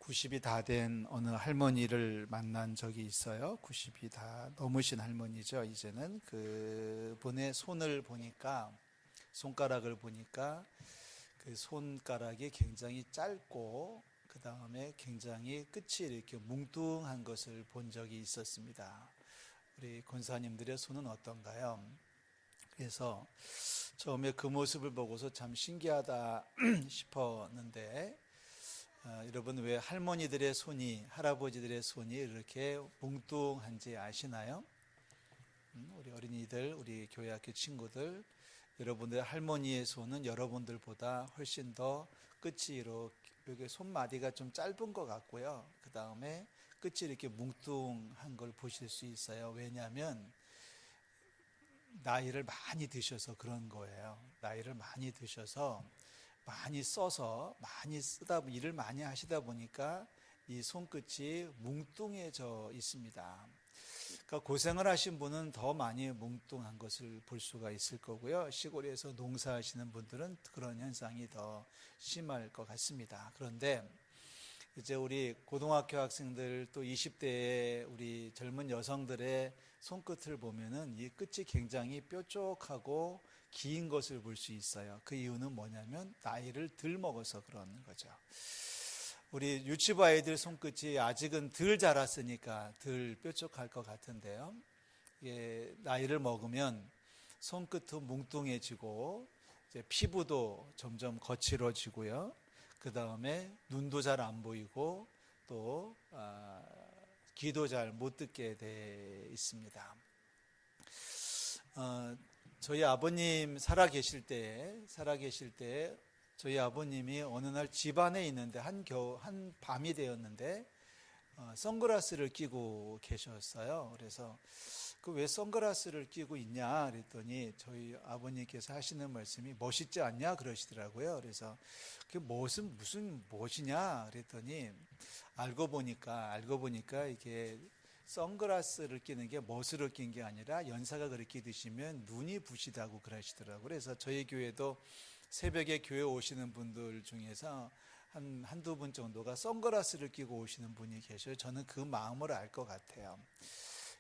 90이 다 된 어느 할머니를 만난 적이 있어요. 90이 다 넘으신 할머니죠. 이제는 그분의 손가락을 보니까 그 손가락이 굉장히 짧고 그 다음에 굉장히 끝이 이렇게 뭉뚱한 것을 본 적이 있었습니다. 우리 권사님들의 손은 어떤가요? 그래서 처음에 그 모습을 보고서 참 신기하다 싶었는데 여러분 왜 할머니들의 손이, 할아버지들의 손이 이렇게 뭉뚱한지 아시나요? 우리 어린이들, 우리 교회학교 친구들, 여러분들의 할머니의 손은 여러분들보다 훨씬 더 끝이 이렇게 손마디가 좀 짧은 것 같고요. 그 다음에 끝이 이렇게 뭉뚱한 걸 보실 수 있어요. 왜냐하면 나이를 많이 드셔서 그런 거예요. 나이를 많이 드셔서 많이 써서 일을 많이 하시다 보니까 이 손끝이 뭉뚱해져 있습니다. 그러니까 고생을 하신 분은 더 많이 뭉뚱한 것을 볼 수가 있을 거고요. 시골에서 농사하시는 분들은 그런 현상이 더 심할 것 같습니다. 그런데 이제 우리 고등학교 학생들 또 20대의 우리 젊은 여성들의 손끝을 보면은 이 끝이 굉장히 뾰족하고 긴 것을 볼 수 있어요. 그 이유는 뭐냐면 나이를 덜 먹어서 그런 거죠. 우리 유치부 아이들 손끝이 아직은 덜 자랐으니까 덜 뾰족할 것 같은데요. 나이를 먹으면 손끝은 뭉뚱해지고 이제 피부도 점점 거칠어지고요. 그 다음에 눈도 잘 안 보이고 또 귀도 잘 못 듣게 돼 있습니다. 저희 아버님 살아계실 때 저희 아버님이 어느 날 집안에 있는데 한 밤이 되었는데 선글라스를 끼고 계셨어요. 그래서 왜 선글라스를 끼고 있냐 그랬더니 저희 아버님께서 하시는 말씀이 멋있지 않냐 그러시더라고요. 그래서 그게 무슨 멋이냐 그랬더니 알고 보니까 이게 선글라스를 끼는 게 멋으로 낀 게 아니라 연세가 그렇게 드시면 눈이 부시다고 그러시더라고요. 그래서 저희 교회도 새벽에 교회 오시는 분들 중에서 한두 분 정도가 선글라스를 끼고 오시는 분이 계셔요. 저는 그 마음을 알 것 같아요.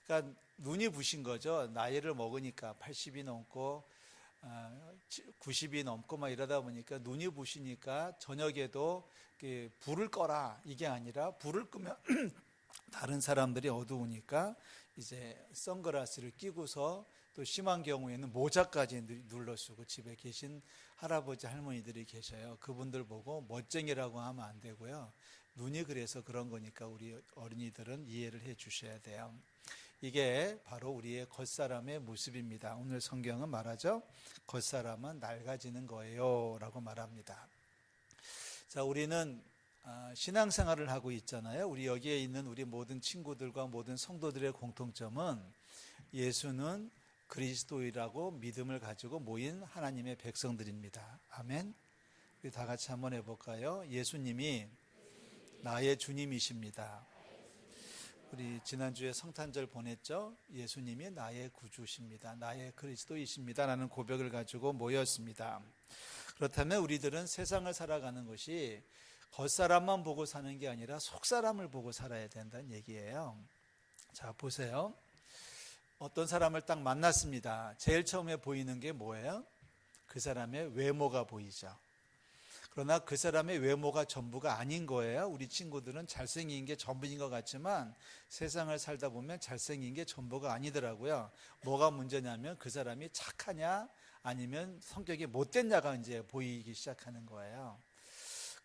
그러니까 눈이 부신 거죠. 나이를 먹으니까 80이 넘고 90이 넘고 막 이러다 보니까 눈이 부시니까 저녁에도 불을 꺼라 이게 아니라 불을 끄면 다른 사람들이 어두우니까 이제 선글라스를 끼고서 또 심한 경우에는 모자까지 눌러 쓰고 집에 계신 할아버지 할머니들이 계셔요. 그분들 보고 멋쟁이라고 하면 안 되고요. 눈이 그래서 그런 거니까 우리 어린이들은 이해를 해 주셔야 돼요. 이게 바로 우리의 겉사람의 모습입니다. 오늘 성경은 말하죠. 겉사람은 낡아지는 거예요 라고 말합니다. 자, 우리는 신앙생활을 하고 있잖아요. 우리 여기에 있는 우리 모든 친구들과 모든 성도들의 공통점은 예수는 그리스도이라고 믿음을 가지고 모인 하나님의 백성들입니다. 아멘. 우리 다 같이 한번 해볼까요? 예수님이 나의 주님이십니다. 우리 지난주에 성탄절 보냈죠? 예수님이 나의 구주십니다. 나의 그리스도이십니다. 라는 고백을 가지고 모였습니다. 그렇다면 우리들은 세상을 살아가는 것이 겉사람만 보고 사는 게 아니라 속사람을 보고 살아야 된다는 얘기예요. 자, 보세요. 어떤 사람을 딱 만났습니다. 제일 처음에 보이는 게 뭐예요? 그 사람의 외모가 보이죠. 그러나 그 사람의 외모가 전부가 아닌 거예요. 우리 친구들은 잘생긴 게 전부인 것 같지만 세상을 살다 보면 잘생긴 게 전부가 아니더라고요. 뭐가 문제냐면 그 사람이 착하냐 아니면 성격이 못됐냐가 이제 보이기 시작하는 거예요.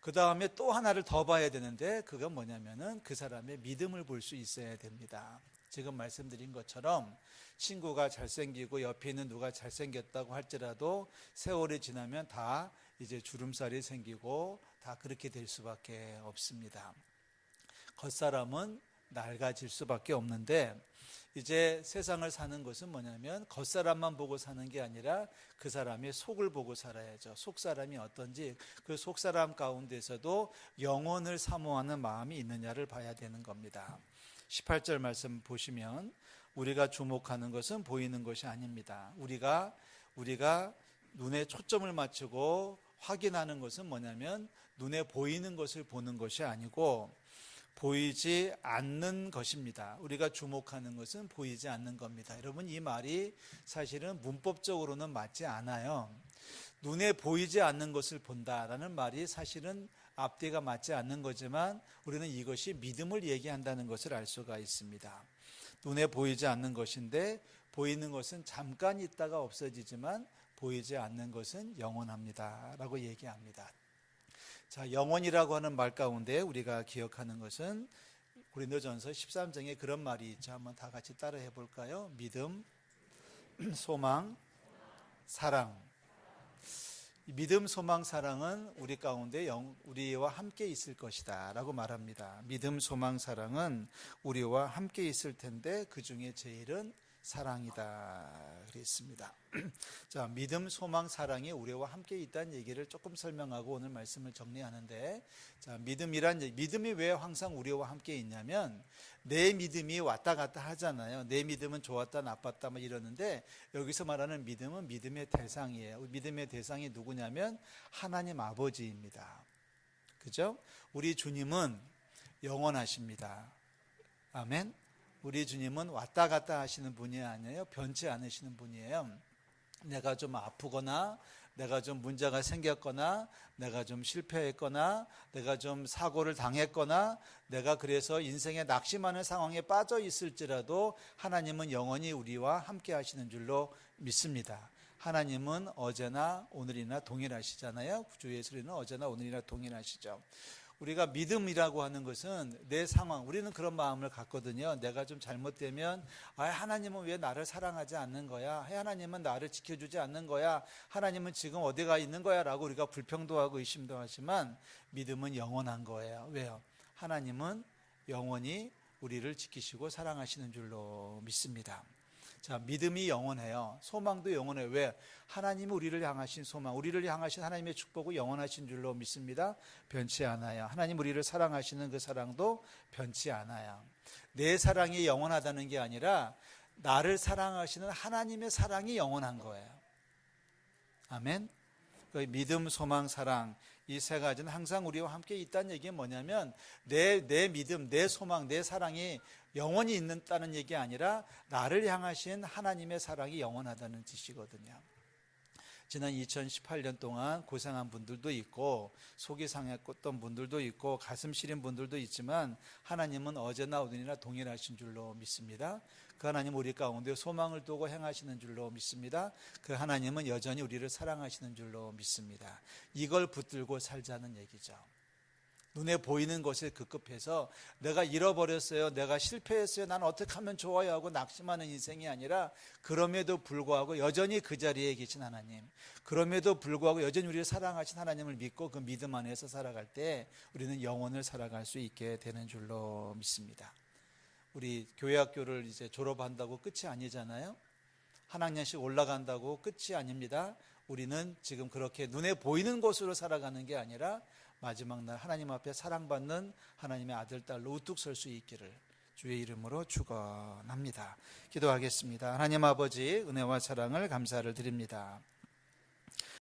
그 다음에 또 하나를 더 봐야 되는데 그건 뭐냐면은 그 사람의 믿음을 볼 수 있어야 됩니다. 지금 말씀드린 것처럼 친구가 잘생기고 옆에 있는 누가 잘생겼다고 할지라도 세월이 지나면 다 이제 주름살이 생기고 다 그렇게 될 수밖에 없습니다. 겉사람은 낡아질 수밖에 없는데 이제 세상을 사는 것은 뭐냐면 겉사람만 보고 사는 게 아니라 그 사람의 속을 보고 살아야죠. 속사람이 어떤지 그 속사람 가운데서도 영혼을 사모하는 마음이 있느냐를 봐야 되는 겁니다. 18절 말씀 보시면 우리가 주목하는 것은 보이는 것이 아닙니다. 우리가 눈에 초점을 맞추고 확인하는 것은 뭐냐면 눈에 보이는 것을 보는 것이 아니고 보이지 않는 것입니다. 우리가 주목하는 것은 보이지 않는 겁니다. 여러분, 이 말이 사실은 문법적으로는 맞지 않아요. 눈에 보이지 않는 것을 본다라는 말이 사실은 앞뒤가 맞지 않는 거지만 우리는 이것이 믿음을 얘기한다는 것을 알 수가 있습니다. 눈에 보이지 않는 것인데 보이는 것은 잠깐 있다가 없어지지만 보이지 않는 것은 영원합니다 라고 얘기합니다. 자, 영원이라고 하는 말 가운데 우리가 기억하는 것은 고린도전서 13장에 그런 말이 있죠. 한번 다 같이 따라해 볼까요? 믿음, 소망, 사랑. 믿음, 소망, 사랑은 우리 가운데 우리와 함께 있을 것이다 라고 말합니다. 믿음, 소망, 사랑은 우리와 함께 있을 텐데 그 중에 제일은 사랑이다 그랬습니다. 자, 믿음, 소망, 사랑이 우리와 함께 있다는 얘기를 조금 설명하고 오늘 말씀을 정리하는데, 자, 믿음이 왜 항상 우리와 함께 있냐면 내 믿음이 왔다 갔다 하잖아요. 내 믿음은 좋았다 나빴다 막 이러는데 여기서 말하는 믿음은 믿음의 대상이에요. 믿음의 대상이 누구냐면 하나님 아버지입니다. 그죠? 우리 주님은 영원하십니다. 아멘. 우리 주님은 왔다 갔다 하시는 분이 아니에요. 변치 않으시는 분이에요. 내가 좀 아프거나 내가 좀 문제가 생겼거나 내가 좀 실패했거나 내가 좀 사고를 당했거나 내가 그래서 인생에 낙심하는 상황에 빠져 있을지라도 하나님은 영원히 우리와 함께 하시는 줄로 믿습니다. 하나님은 어제나 오늘이나 동일하시잖아요. 주 예수님은 어제나 오늘이나 동일하시죠. 우리가 믿음이라고 하는 것은 내 상황, 우리는 그런 마음을 갖거든요. 내가 좀 잘못되면 하나님은 왜 나를 사랑하지 않는 거야? 하나님은 나를 지켜주지 않는 거야? 하나님은 지금 어디가 있는 거야? 라고 우리가 불평도 하고 의심도 하지만 믿음은 영원한 거예요. 왜요? 하나님은 영원히 우리를 지키시고 사랑하시는 줄로 믿습니다. 자, 믿음이 영원해요. 소망도 영원해요. 왜? 하나님이 우리를 향하신 소망, 우리를 향하신 하나님의 축복은 영원하신 줄로 믿습니다. 변치 않아요. 하나님 우리를 사랑하시는 그 사랑도 변치 않아요. 내 사랑이 영원하다는 게 아니라 나를 사랑하시는 하나님의 사랑이 영원한 거예요. 아멘. 믿음, 소망, 사랑, 이 세 가지는 항상 우리와 함께 있다는 얘기는 뭐냐면 내 믿음, 내 소망, 내 사랑이 영원히 있다는 얘기 아니라 나를 향하신 하나님의 사랑이 영원하다는 뜻이거든요. 지난 2018년 동안 고생한 분들도 있고 속이 상했던 분들도 있고 가슴 시린 분들도 있지만 하나님은 어제나 오늘이나 동일하신 줄로 믿습니다. 그 하나님 우리 가운데 소망을 두고 행하시는 줄로 믿습니다. 그 하나님은 여전히 우리를 사랑하시는 줄로 믿습니다. 이걸 붙들고 살자는 얘기죠. 눈에 보이는 것에 급급해서 내가 잃어버렸어요, 내가 실패했어요, 난 어떻게 하면 좋아요 하고 낙심하는 인생이 아니라 그럼에도 불구하고 여전히 그 자리에 계신 하나님, 그럼에도 불구하고 여전히 우리를 사랑하신 하나님을 믿고 그 믿음 안에서 살아갈 때 우리는 영원을 살아갈 수 있게 되는 줄로 믿습니다. 우리 교회학교를 이제 졸업한다고 끝이 아니잖아요. 한 학년씩 올라간다고 끝이 아닙니다. 우리는 지금 그렇게 눈에 보이는 곳으로 살아가는 게 아니라 마지막 날 하나님 앞에 사랑받는 하나님의 아들, 딸로 우뚝 설 수 있기를 주의 이름으로 축원합니다. 기도하겠습니다. 하나님 아버지, 은혜와 사랑을 감사를 드립니다.